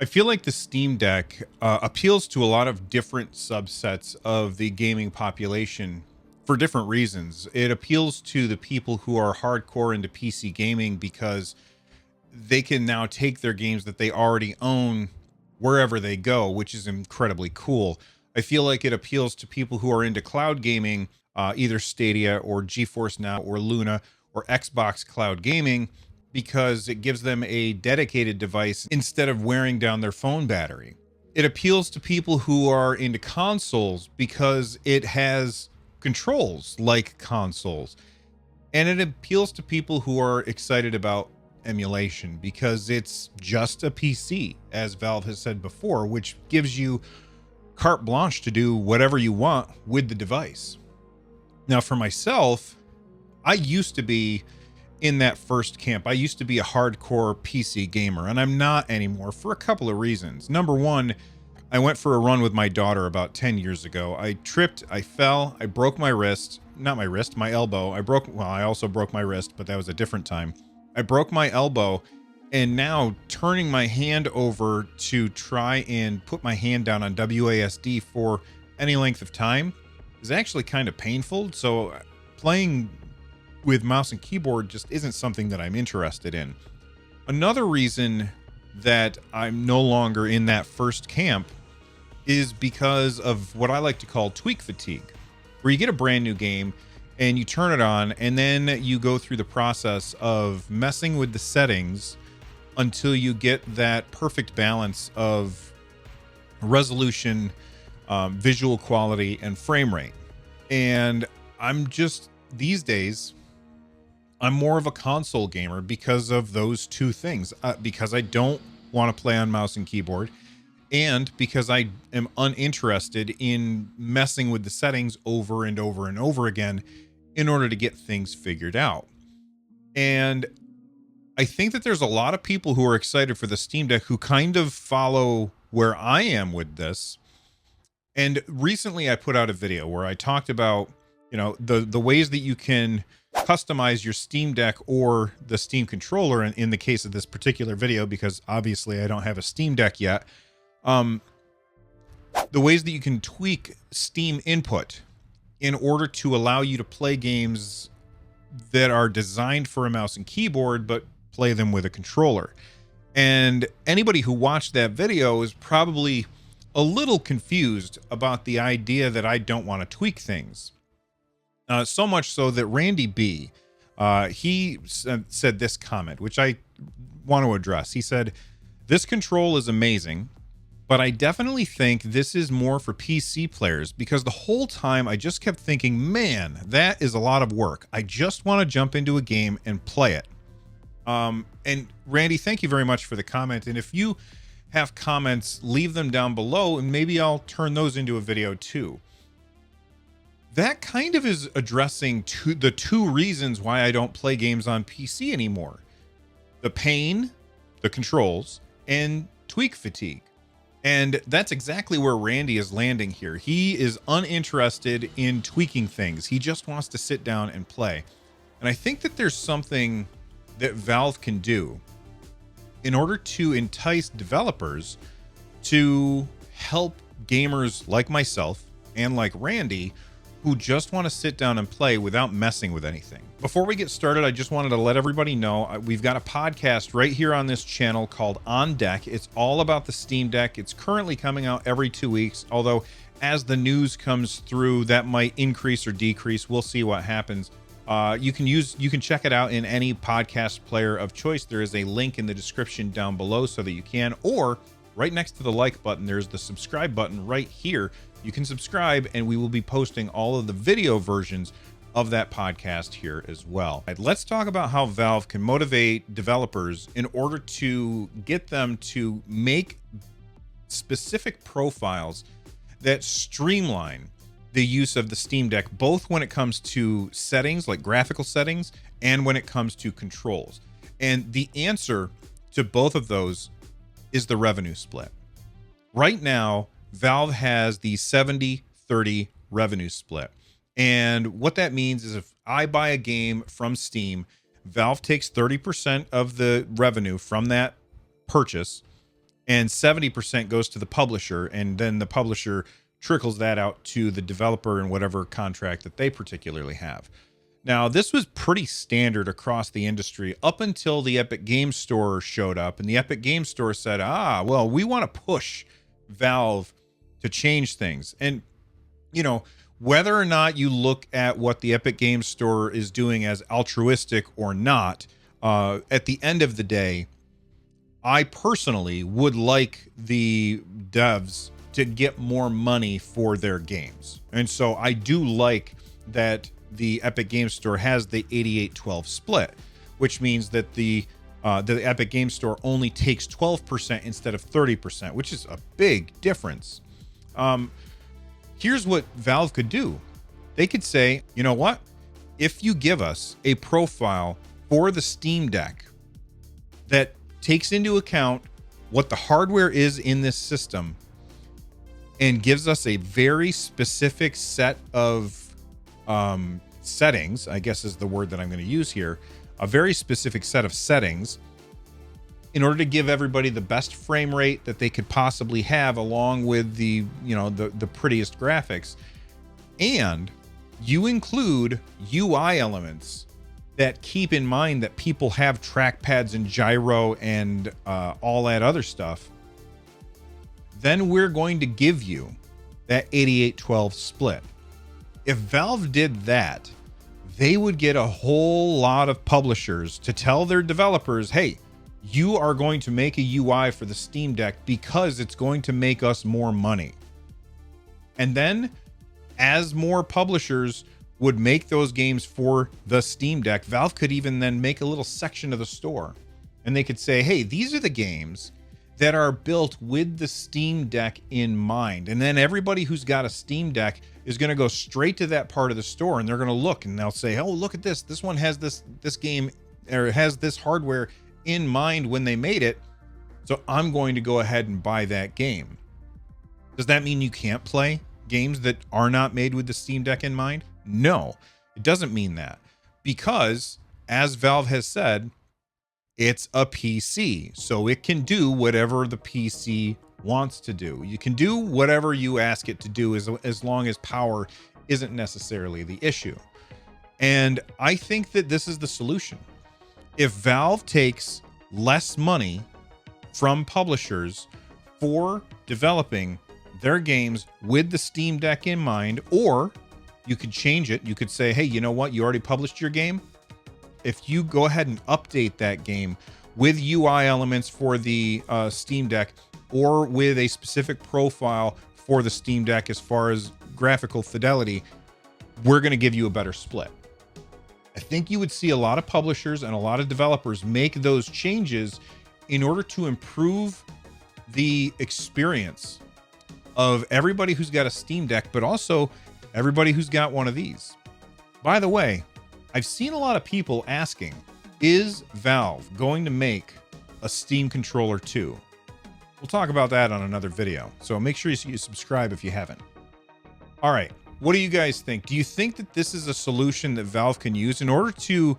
I feel like the Steam Deck appeals to a lot of different subsets of the gaming population for different reasons. It appeals to the people who are hardcore into PC gaming because they can now take their games that they already own wherever they go, which is incredibly cool. I feel like it appeals to people who are into cloud gaming, either Stadia or GeForce Now or Luna or Xbox Cloud Gaming, because it gives them a dedicated device instead of wearing down their phone battery. It appeals to people who are into consoles because it has controls like consoles. And it appeals to people who are excited about emulation because it's just a PC, as Valve has said before, which gives you carte blanche to do whatever you want with the device. Now, for myself, I used to be in that first camp. I used to be a hardcore PC gamer, and I'm not anymore for a couple of reasons. Number one, I went for a run with my daughter about 10 years ago. I tripped, I fell, I broke my wrist, not my wrist, my elbow. I also broke my wrist, but that was a different time. I broke my elbow, and now turning my hand over to try and put my hand down on WASD for any length of time is actually kind of painful. So playing with mouse and keyboard just isn't something that I'm interested in. Another reason that I'm no longer in that first camp is because of what I like to call tweak fatigue, where you get a brand new game and you turn it on and then you go through the process of messing with the settings until you get that perfect balance of resolution, visual quality, and frame rate. And I'm just, these days, I'm more of a console gamer because of those two things, because I don't want to play on mouse and keyboard, and because I am uninterested in messing with the settings over and over and over again in order to get things figured out. And I think that there's a lot of people who are excited for the Steam Deck who kind of follow where I am with this. And recently I put out a video where I talked about, the ways that you can customize your Steam Deck or the Steam controller in the case of this particular video, because obviously I don't have a Steam Deck yet. The ways that you can tweak Steam input in order to allow you to play games that are designed for a mouse and keyboard, but play them with a controller. And anybody who watched that video is probably a little confused about the idea that I don't want to tweak things. So much so that Randy B, he said this comment, which I want to address. He said, "This control is amazing, but I definitely think this is more for PC players because the whole time I just kept thinking, man, that is a lot of work. I just want to jump into a game and play it." And Randy, thank you very much for the comment. And if you have comments, leave them down below and maybe I'll turn those into a video too. That kind of is addressing the two reasons why I don't play games on PC anymore: the pain, the controls, and tweak fatigue. And that's exactly where Randy is landing here. He is uninterested in tweaking things. He just wants to sit down and play. And I think that there's something that Valve can do in order to entice developers to help gamers like myself and like Randy who just want to sit down and play without messing with anything. Before we get started, I just wanted to let everybody know we've got a podcast right here on this channel called On Deck. It's all about the Steam Deck. It's currently coming out every 2 weeks, although as the news comes through, that might increase or decrease. We'll see what happens. You can check it out in any podcast player of choice. There is a link in the description down below so that you can, or right next to the like button, there's the subscribe button right here. You can subscribe and we will be posting all of the video versions of that podcast here as well. Let's talk about how Valve can motivate developers in order to get them to make specific profiles that streamline the use of the Steam Deck, both when it comes to settings like graphical settings and when it comes to controls. And the answer to both of those is the revenue split. Right now, Valve has the 70-30 revenue split. And what that means is if I buy a game from Steam, Valve takes 30% of the revenue from that purchase and 70% goes to the publisher, and then the publisher trickles that out to the developer in whatever contract that they particularly have. Now, this was pretty standard across the industry up until the Epic Games Store showed up, and the Epic Games Store said, well, we want to push Valve to change things. And, you know, whether or not you look at what the Epic Games Store is doing as altruistic or not, at the end of the day, I personally would like the devs to get more money for their games. And so I do like that the Epic Games Store has the 88-12 split, which means that the Epic Games Store only takes 12% instead of 30%, which is a big difference. Here's what Valve could do. They could say, you know what? If you give us a profile for the Steam Deck that takes into account what the hardware is in this system and gives us a very specific set of settings, I guess is the word that I'm going to use here, a very specific set of settings in order to give everybody the best frame rate that they could possibly have, along with the, you know, the prettiest graphics. And you include UI elements that keep in mind that people have trackpads and gyro and all that other stuff. Then we're going to give you that 88-12 split. If Valve did that, they would get a whole lot of publishers to tell their developers, hey, you are going to make a UI for the Steam Deck because it's going to make us more money. And then as more publishers would make those games for the Steam Deck, Valve could even then make a little section of the store. And they could say, hey, these are the games that are built with the Steam Deck in mind. And then everybody who's got a Steam Deck is going to go straight to that part of the store, and they're going to look and they'll say, oh, look at this. This one has this game, or has this hardware in mind when they made it. So I'm going to go ahead and buy that game. Does that mean you can't play games that are not made with the Steam Deck in mind? No, it doesn't mean that, because as Valve has said, it's a PC, so it can do whatever the PC wants to do. You can do whatever you ask it to do as long as power isn't necessarily the issue. And I think that this is the solution. If Valve takes less money from publishers for developing their games with the Steam Deck in mind, or you could change it. You could say, hey, you know what? You already published your game. If you go ahead and update that game with UI elements for the Steam Deck, or with a specific profile for the Steam Deck as far as graphical fidelity, we're going to give you a better split. I think you would see a lot of publishers and a lot of developers make those changes in order to improve the experience of everybody who's got a Steam Deck, but also everybody who's got one of these. By the way, I've seen a lot of people asking, is Valve going to make a Steam controller too? We'll talk about that on another video, so make sure you subscribe if you haven't. All right, what do you guys think? Do you think that this is a solution that Valve can use in order to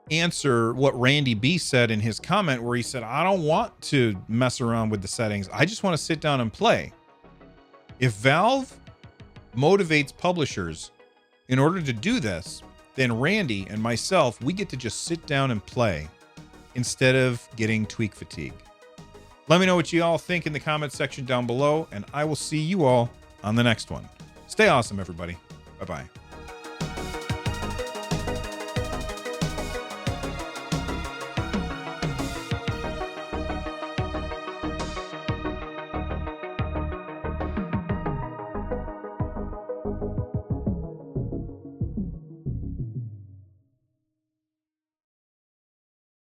answer what Randy B said in his comment, where he said, I don't want to mess around with the settings. I just want to sit down and play. If Valve motivates publishers in order to do this, then Randy and myself, we get to just sit down and play instead of getting tweak fatigue. Let me know what you all think in the comment section down below, and I will see you all on the next one. Stay awesome, everybody. Bye-bye.